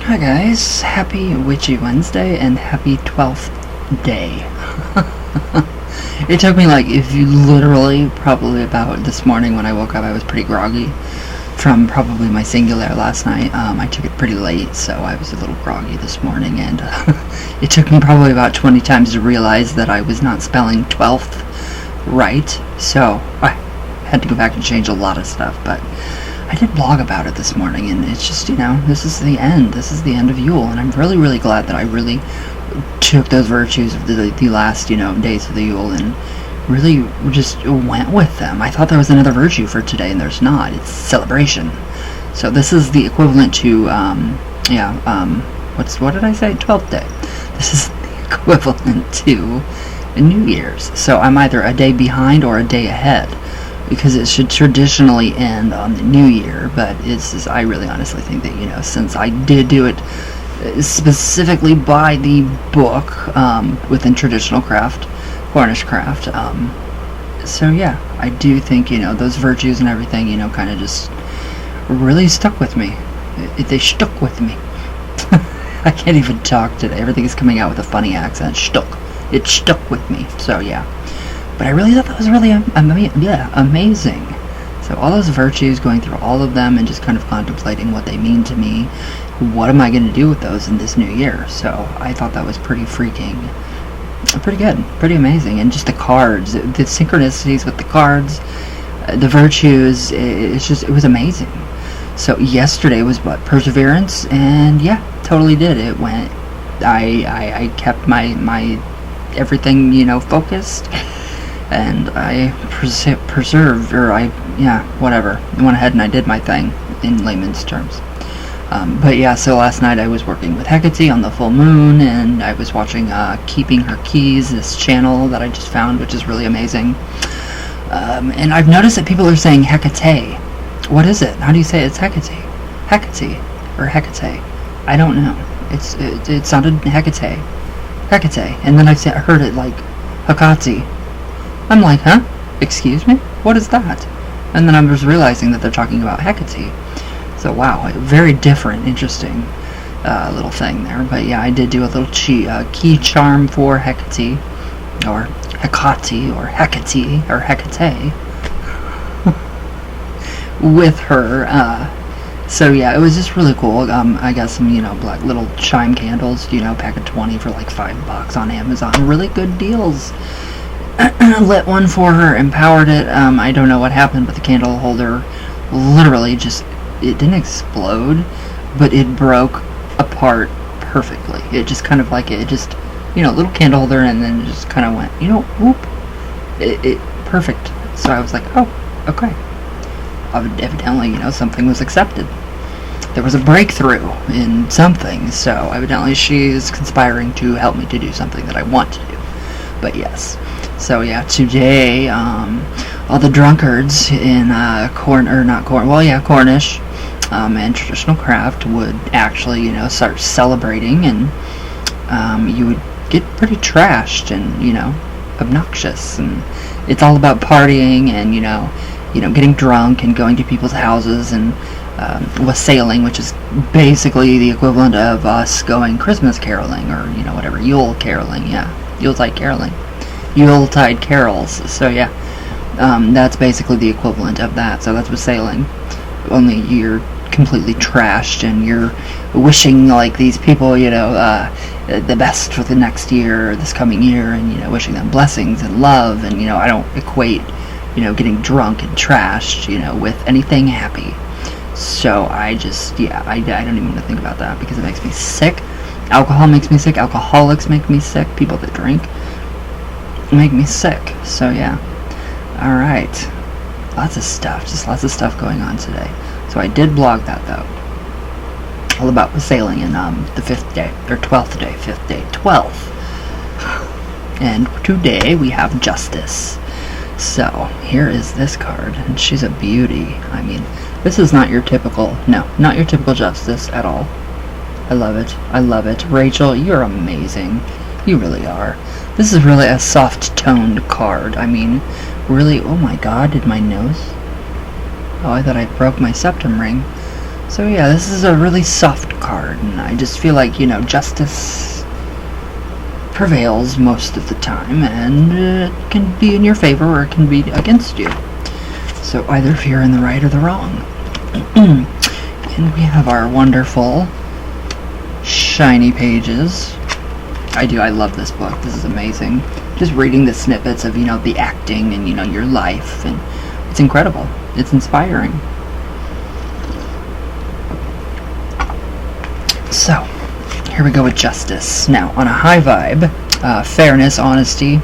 Hi guys, happy Witchy Wednesday and happy 12th day. It took me if you literally, probably about this morning when I woke up, I was pretty groggy from probably my singular last night. I took it pretty late, so I was a little groggy this morning, and it took me probably about 20 times to realize that I was not spelling 12th right, so I had to go back and change a lot of stuff, but I did blog about it this morning, and it's just, this is the end. This is the end of Yule, and I'm really, really glad that I really took those virtues of the last, days of the Yule and really just went with them. I thought there was another virtue for today, and there's not. It's celebration. So this is the equivalent to, what did I say? 12th day. This is the equivalent to New Year's. So I'm either a day behind or a day ahead, because it should traditionally end on the New Year, but I really honestly think that, since I did do it specifically by the book, within traditional craft, Cornish craft, so yeah, I do think, those virtues and everything, kind of just really stuck with me. They stuck with me. I can't even talk today. Everything is coming out with a funny accent. It stuck with me, so yeah. But I really thought that was really amazing. So all those virtues, going through all of them and just kind of contemplating what they mean to me. What am I going to do with those in this new year? So I thought that was pretty good, pretty amazing. And just the cards, the synchronicities with the cards, the virtues, it was amazing. So yesterday was perseverance, and yeah, totally did. It went, I kept my everything, focused. And I preserved, whatever. I went ahead and I did my thing, in layman's terms. But yeah, so last night I was working with Hecate on the full moon, and I was watching Keeping Her Keys, this channel that I just found, which is really amazing. And I've noticed that people are saying Hecate. What is it? How do you say it? It's Hecate. Hecate. Or Hecate. I don't know. It sounded Hecate. Hecate. And then I heard it like Hecate. I'm like, huh? Excuse me? What is that? And then I was realizing that they're talking about Hecate. So wow, very different, interesting little thing there. But yeah, I did do a little key charm for Hecate, or Hecate, or Hecate, or Hecate, with her. So yeah, it was just really cool. I got some, black little chime candles, pack of 20 for like $5 on Amazon. Really good deals. Lit one for her, empowered it. I don't know what happened, but the candle holder literally it didn't explode, but it broke apart perfectly. It just kind of little candle holder, and then it just kind of went, whoop. It perfect. So I was like, oh, okay. Evidently, something was accepted. There was a breakthrough in something, so evidently she's conspiring to help me to do something that I want to do. But yes. So yeah, today, all the drunkards in Cornish, and traditional craft would actually, start celebrating, and you would get pretty trashed and, obnoxious, and it's all about partying and, getting drunk and going to people's houses and wassailing, which is basically the equivalent of us going Christmas caroling, or, whatever, Yule caroling, Yuletide caroling. Yuletide carols. So yeah, that's basically the equivalent of that. So that's wassailing, only you're completely trashed and you're wishing these people, the best for the next year, this coming year, and wishing them blessings and love. And I don't equate getting drunk and trashed with anything happy. So I just I don't even want to think about that, because it makes me sick. Alcohol makes me sick. Alcoholics make me sick. People that drink make me sick. So yeah, alright, lots of stuff going on today. So I did blog that, though, all about sailing in the 5th day, or 12th day, 5th day, 12th. And today we have Justice. So here is this card, and she's a beauty. I mean, this is not your typical Justice at all. I love it. Rachel, you're amazing. You really are. This is really a soft-toned card. I mean, really, oh my god, did my nose? Oh, I thought I broke my septum ring. So yeah, this is a really soft card, and I just feel like, justice prevails most of the time, and it can be in your favor or it can be against you. So either if you're in the right or the wrong. And we have our wonderful shiny pages. I love this book. This is amazing. Just reading the snippets of, the acting and, your life, and it's incredible. It's inspiring. So, here we go with justice. Now, on a high vibe, fairness, honesty,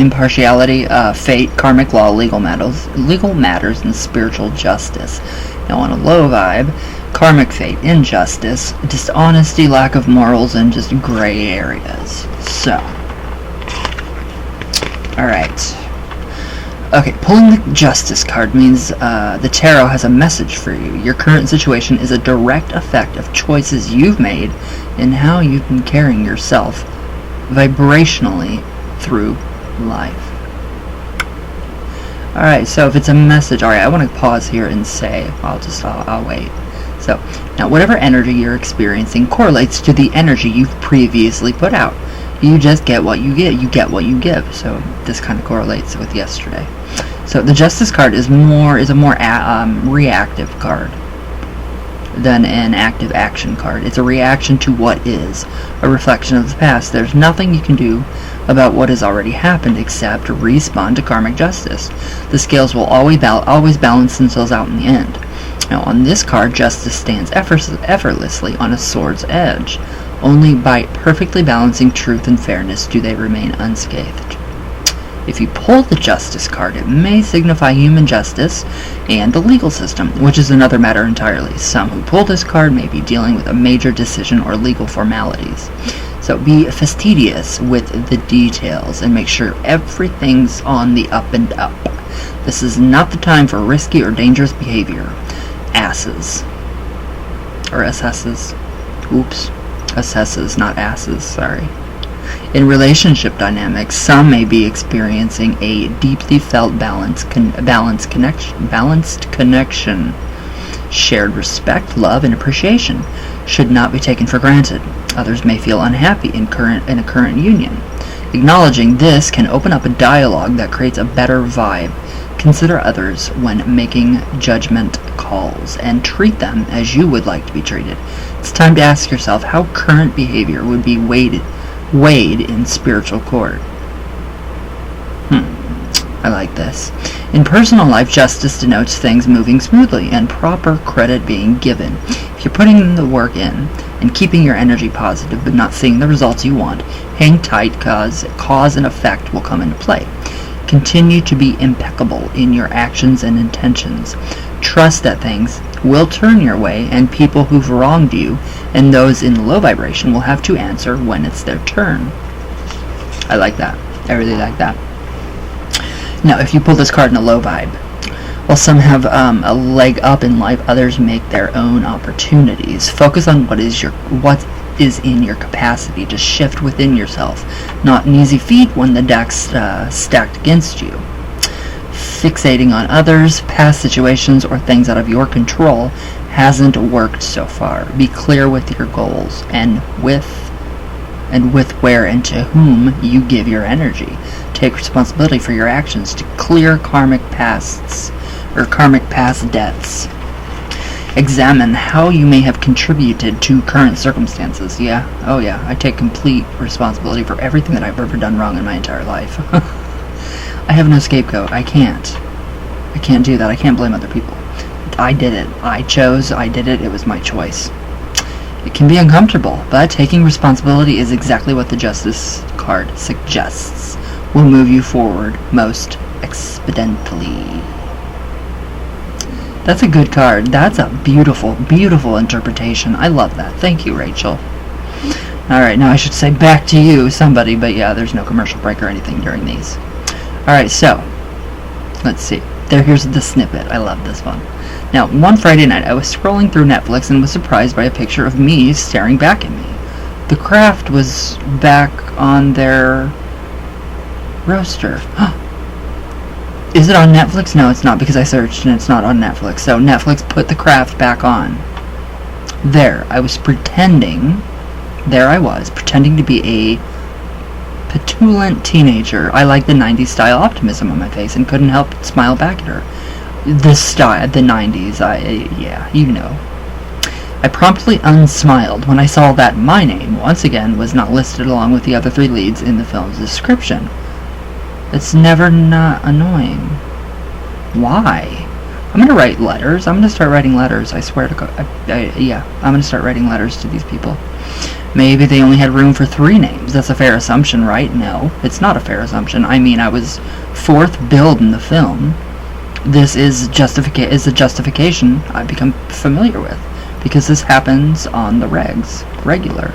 impartiality, fate, karmic law, legal matters, and spiritual justice. Now, on a low vibe, karmic fate, injustice, dishonesty, lack of morals, and just gray areas. So, alright. Okay, pulling the Justice card means the tarot has a message for you. Your current situation is a direct effect of choices you've made and how you've been carrying yourself vibrationally through life. Alright, so if it's a message, alright, I want to pause here and say, I'll wait. So, now whatever energy you're experiencing correlates to the energy you've previously put out. You just get what you get. You get what you give. So this kind of correlates with yesterday. So the Justice card is a more reactive card than an active action card. It's a reaction to what is, a reflection of the past. There's nothing you can do about what has already happened except respond to karmic justice. The scales will always balance themselves out in the end. Now on this card, justice stands effortlessly on a sword's edge. Only by perfectly balancing truth and fairness do they remain unscathed. If you pull the Justice card, it may signify human justice and the legal system, which is another matter entirely. Some who pull this card may be dealing with a major decision or legal formalities. So be fastidious with the details and make sure everything's on the up and up. This is not the time for risky or dangerous behavior. Asses. Or assesses. Oops. Assesses, not asses, sorry. In relationship dynamics, some may be experiencing a deeply felt balanced connection. Shared respect, love, and appreciation should not be taken for granted. Others may feel unhappy in a current union. Acknowledging this can open up a dialogue that creates a better vibe. Consider others when making judgment calls and treat them as you would like to be treated. It's time to ask yourself how current behavior would be weighed in spiritual court. I like this. In personal life, justice denotes things moving smoothly and proper credit being given. If you're putting the work in and keeping your energy positive but not seeing the results you want, hang tight, cause and effect will come into play. Continue to be impeccable in your actions and intentions. Trust that things will turn your way, and people who've wronged you and those in low vibration will have to answer when it's their turn. I like that. I really like that. Now, if you pull this card in a low vibe, while some have a leg up in life, others make their own opportunities. Focus on what is in your capacity to shift within yourself, not an easy feat when the deck's stacked against you. Fixating on others, past situations, or things out of your control hasn't worked so far. Be clear with your goals and with where and to whom you give your energy. Take responsibility for your actions to clear karmic past debts. Examine how you may have contributed to current circumstances. I take complete responsibility for everything that I've ever done wrong in my entire life. I have no scapegoat. I can't do that. I can't blame other people. I did it. I did it. It was my choice. It can be uncomfortable, but taking responsibility is exactly what the Justice card suggests. Will move you forward most exponentially. That's a good card. That's a beautiful, beautiful interpretation. I love that. Thank you, Rachel. Alright, now I should say back to you, somebody, but yeah, there's no commercial break or anything during these. Alright, so, let's see. Here's the snippet. I love this one. Now, one Friday night, I was scrolling through Netflix and was surprised by a picture of me staring back at me. The Craft was back on their roster. Is it on Netflix? No, it's not, because I searched and it's not on Netflix. So Netflix put The Craft back on. There, I was pretending to be a petulant teenager. I liked the 90s style optimism on my face and couldn't help but smile back at her. The style, the 90s, yeah, you know. I promptly unsmiled when I saw that my name, once again, was not listed along with the other 3 leads in the film's description. It's never not annoying. Why? I'm gonna write letters. I'm gonna start writing letters. I swear to God. Yeah, I'm gonna start writing letters to these people. Maybe they only had room for 3 names. That's a fair assumption, right? No, it's not a fair assumption. I mean, I was 4th billed in the film. This is a justification I've become familiar with, because this happens on the regular.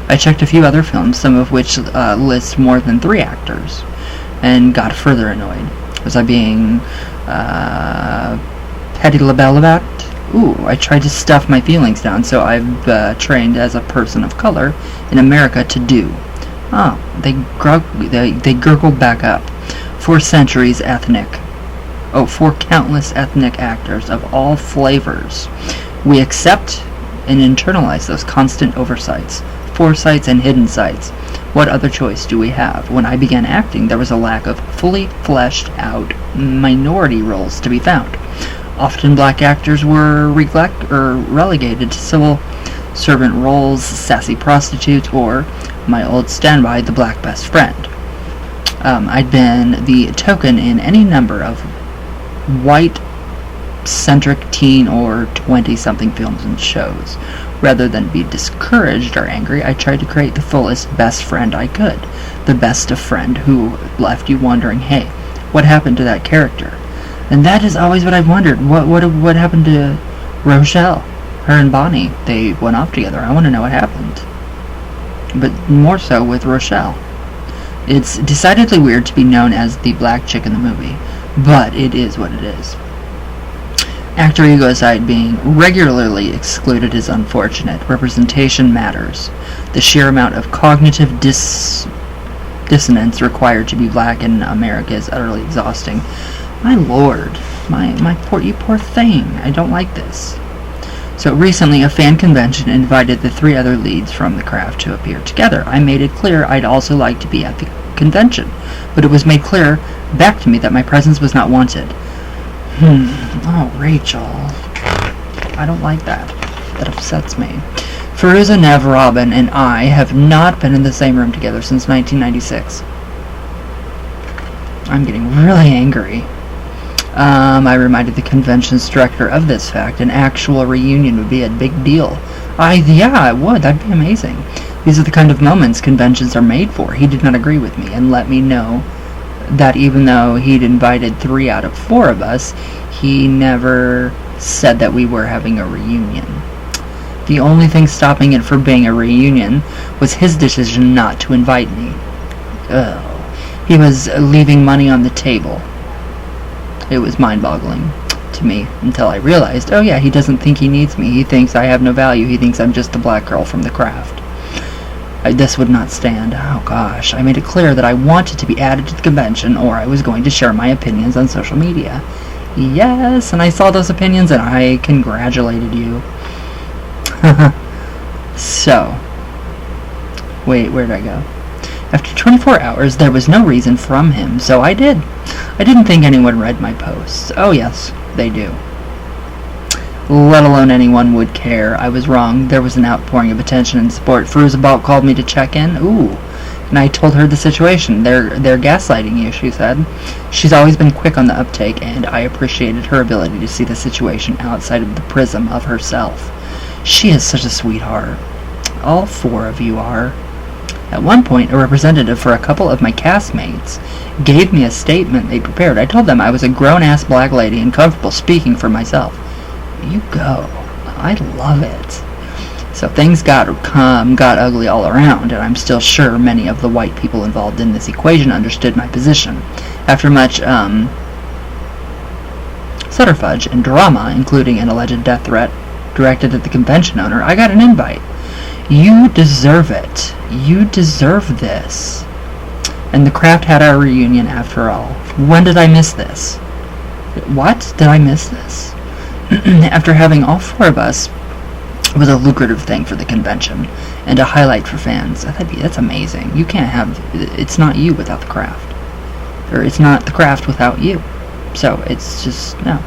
I checked a few other films, some of which list more than 3 actors, and got further annoyed. Was I being petty labelle about? Ooh, I tried to stuff my feelings down, so I've trained as a person of color in America to do. Oh, they gurgled back up. 4 centuries ethnic. Oh, 4 countless ethnic actors of all flavors. We accept and internalize those constant oversights, foresights, and hidden sights. What other choice do we have? When I began acting, there was a lack of fully fleshed out minority roles to be found. Often black actors were relegated to civil servant roles, sassy prostitutes, or my old standby, the black best friend. I'd been the token in any number of white-centric teen or 20-something films and shows. Rather than be discouraged or angry, I tried to create the fullest best friend I could. The best of friend who left you wondering, hey, what happened to that character? And that is always what I've wondered. What happened to Rochelle? Her and Bonnie, they went off together. I want to know what happened. But more so with Rochelle. It's decidedly weird to be known as the black chick in the movie, but it is what it is. Actor ego aside, being regularly excluded is unfortunate. Representation matters. The sheer amount of cognitive dissonance required to be black in America is utterly exhausting. My lord, you poor thing. I don't like this. So recently, a fan convention invited the 3 other leads from The Craft to appear together. I made it clear I'd also like to be at the convention, but it was made clear back to me that my presence was not wanted. Oh, Rachel. I don't like that. That upsets me. Firuza, Nev, Robin, and I have not been in the same room together since 1996. I'm getting really angry. I reminded the convention's director of this fact. An actual reunion would be a big deal. Yeah, it would. That'd be amazing. These are the kind of moments conventions are made for. He did not agree with me and let me know that even though he'd invited 3 out of 4 of us, he never said that we were having a reunion. The only thing stopping it from being a reunion was his decision not to invite me. He was leaving money on the table. It was mind-boggling to me until I realized, oh yeah, he doesn't think he needs me. He thinks I have no value. He thinks I'm just the black girl from The Craft. This would not stand. Oh gosh, I made it clear that I wanted to be added to the convention, or I was going to share my opinions on social media. Yes, and I saw those opinions and I congratulated you. So, wait, where did I go? After 24 hours, there was no reason from him, so I did. I didn't think anyone read my posts. Oh yes, they do. Let alone anyone would care. I was wrong. There was an outpouring of attention and support. Firuza called me to check in. Ooh. And I told her the situation. They're gaslighting you, she said. She's always been quick on the uptake, and I appreciated her ability to see the situation outside of the prism of herself. She is such a sweetheart. All 4 of you are. At one point, a representative for a couple of my castmates gave me a statement they prepared. I told them I was a grown-ass black lady and comfortable speaking for myself. You go. I love it. So things got ugly all around, and I'm still sure many of the white people involved in this equation understood my position. After much subterfuge and drama, including an alleged death threat directed at the convention owner, I got an invite. You deserve it. You deserve this. And The Craft had our reunion after all. When did I miss this? What? Did I miss this? After having all 4 of us was a lucrative thing for the convention and a highlight for fans. That's amazing. You can't have... It's not you without the craft. Or it's not the craft without you. So it's just... No.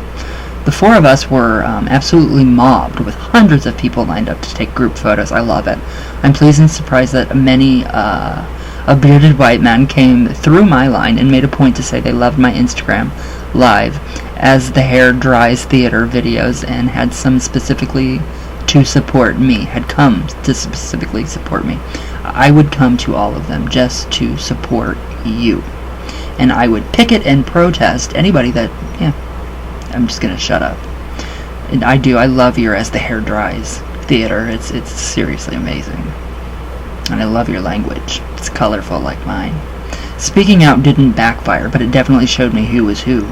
The 4 of us were absolutely mobbed with hundreds of people lined up to take group photos. I love it. I'm pleased and surprised that many a bearded white man came through my line and made a point to say they loved my Instagram live as the hair dries theater videos and had come specifically to support me. I would come to all of them just to support you. And I would picket and protest anybody that, I'm just gonna shut up. And I love your As the Hair Dries theater. It's seriously amazing. And I love your language. It's colorful like mine. Speaking out didn't backfire, but it definitely showed me who was who.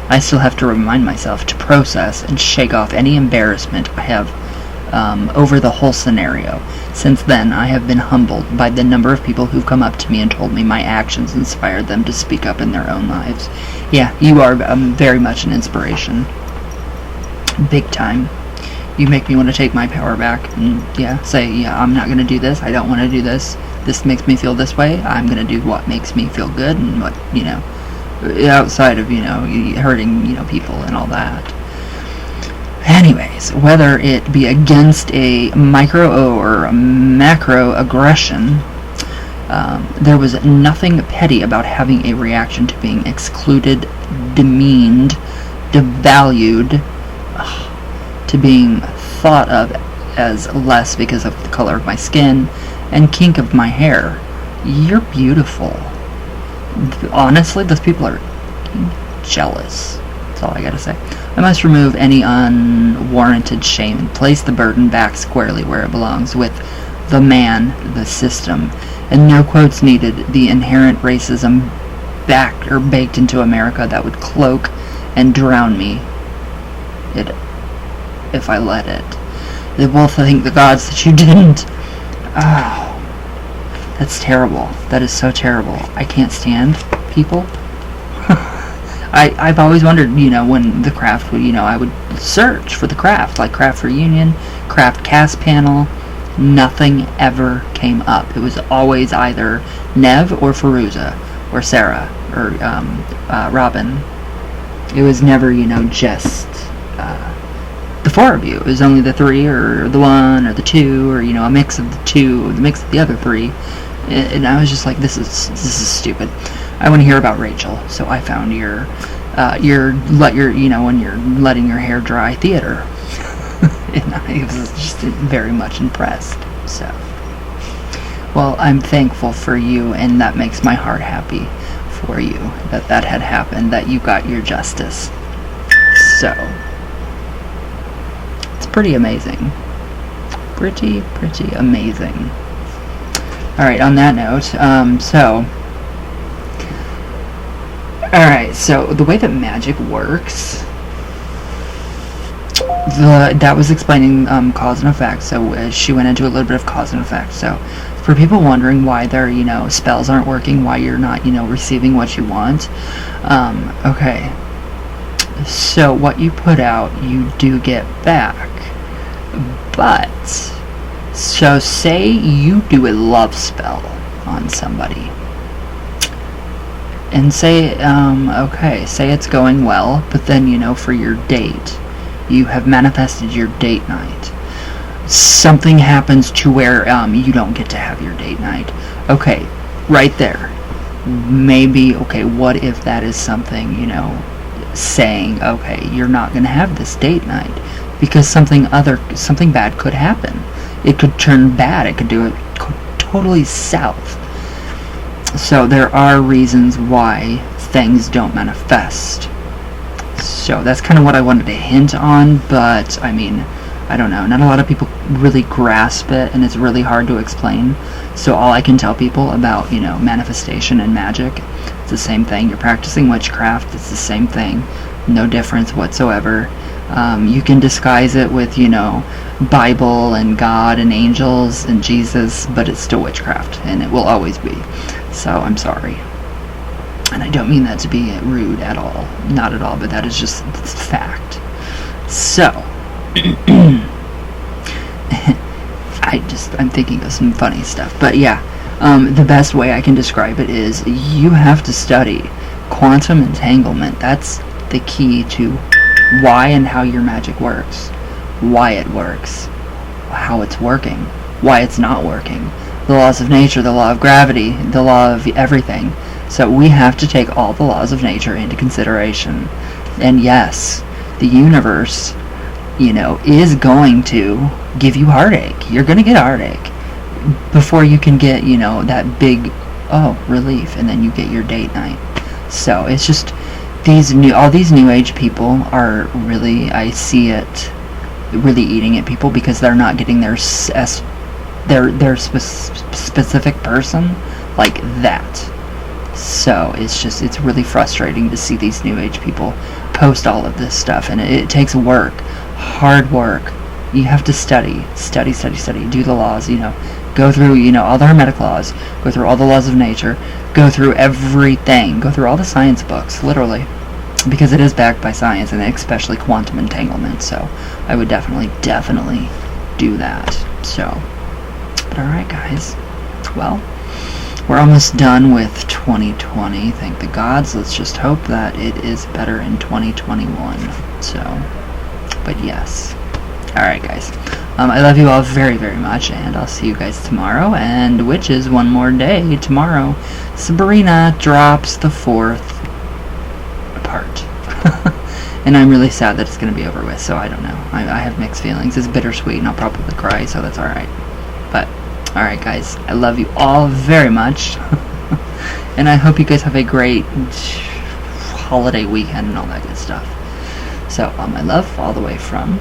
I still have to remind myself to process and shake off any embarrassment I have over the whole scenario. Since then, I have been humbled by the number of people who've come up to me and told me my actions inspired them to speak up in their own lives. Yeah, you are very much an inspiration. Big time. You make me want to take my power back and, say, I'm not going to do this. I don't want to do this. This makes me feel this way. I'm going to do what makes me feel good and what, outside of, hurting, people and all that. Anyways, whether it be against a micro or a macro aggression, there was nothing petty about having a reaction to being excluded, demeaned, devalued, to being thought of as less because of the color of my skin and kink of my hair. You're beautiful. Honestly, those people are jealous. That's all I gotta say. I must remove any unwarranted shame and place the burden back squarely where it belongs, with the man, the system, and no quotes needed, the inherent racism baked into America that would cloak and drown me if I let it. They will thank the gods that you didn't. Oh, that's terrible. That is so terrible. I can't stand people. I've always wondered, when the craft would, I would search for the craft, like craft reunion, craft cast panel. Nothing ever came up. It was always either Nev or Feruza or Sarah or Robin. It was never, just the 4 of you. It was only the 3 or the 1 or the 2 or, a mix of the 2 or the mix of the other 3. And I was just like, this is stupid. I want to hear about Rachel, so I found when you're letting your hair dry theater. And I was just very much impressed. So, well, I'm thankful for you, and that makes my heart happy for you, that had happened, that you got your justice. So, it's pretty amazing. Pretty amazing. Alright, on that note, Alright, so the way that magic works, that was explaining cause and effect, so she went into a little bit of cause and effect. So for people wondering why their spells aren't working, why you're not receiving what you want, okay, so what you put out you do get back. But so say you do a love spell on somebody, and say say it's going well, but then for your date you have manifested your date night. Something happens to where you don't get to have your date night. Okay, right there. Maybe, okay, what if that is something, saying, okay, you're not going to have this date night because something bad could happen. It could turn bad. It could do it totally south. So there are reasons why things don't manifest. So that's kind of what I wanted to hint on, but I mean, I don't know. Not a lot of people really grasp it, and it's really hard to explain. So all I can tell people about, manifestation and magic, it's the same thing. You're practicing witchcraft, it's the same thing. No difference whatsoever. You can disguise it with, Bible and God and angels and Jesus, but it's still witchcraft, and it will always be. So I'm sorry. And I don't mean that to be rude at all. Not at all, but that is just fact. So, I'm thinking of some funny stuff. But yeah, the best way I can describe it is you have to study quantum entanglement. That's the key to why and how your magic works. Why it works. How it's working. Why it's not working. The laws of nature, the law of gravity, the law of everything. So we have to take all the laws of nature into consideration. And yes, the universe, is going to give you heartache. You're going to get heartache before you can get, that big, relief, and then you get your date night. So it's just all these new age people are really, I see it really eating at people because they're not getting their specific person like that. So it's really frustrating to see these new age people post all of this stuff, and it takes work, hard work. You have to study, do the laws, go through, all the hermetic laws, go through all the laws of nature, go through everything, go through all the science books, literally, because it is backed by science, and especially quantum entanglement. So I would definitely do that. So, but alright guys, well, we're almost done with 2020, thank the gods. Let's just hope that it is better in 2021. So, but yes. Alright guys, I love you all very, very much, and I'll see you guys tomorrow, and which is one more day tomorrow. Sabrina drops the 4th part. And I'm really sad that it's going to be over with, so I don't know. I have mixed feelings. It's bittersweet, and I'll probably cry, so that's alright. But, alright guys, I love you all very much. And I hope you guys have a great holiday weekend and all that good stuff. So, my love, all the way from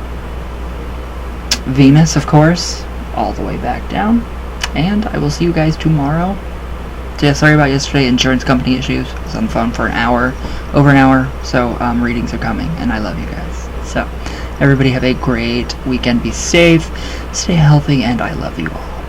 Venus, of course, all the way back down. And I will see you guys tomorrow. So yeah, sorry about yesterday, insurance company issues. I was on the phone for over an hour. So, readings are coming, and I love you guys. So, everybody have a great weekend. Be safe, stay healthy, and I love you all.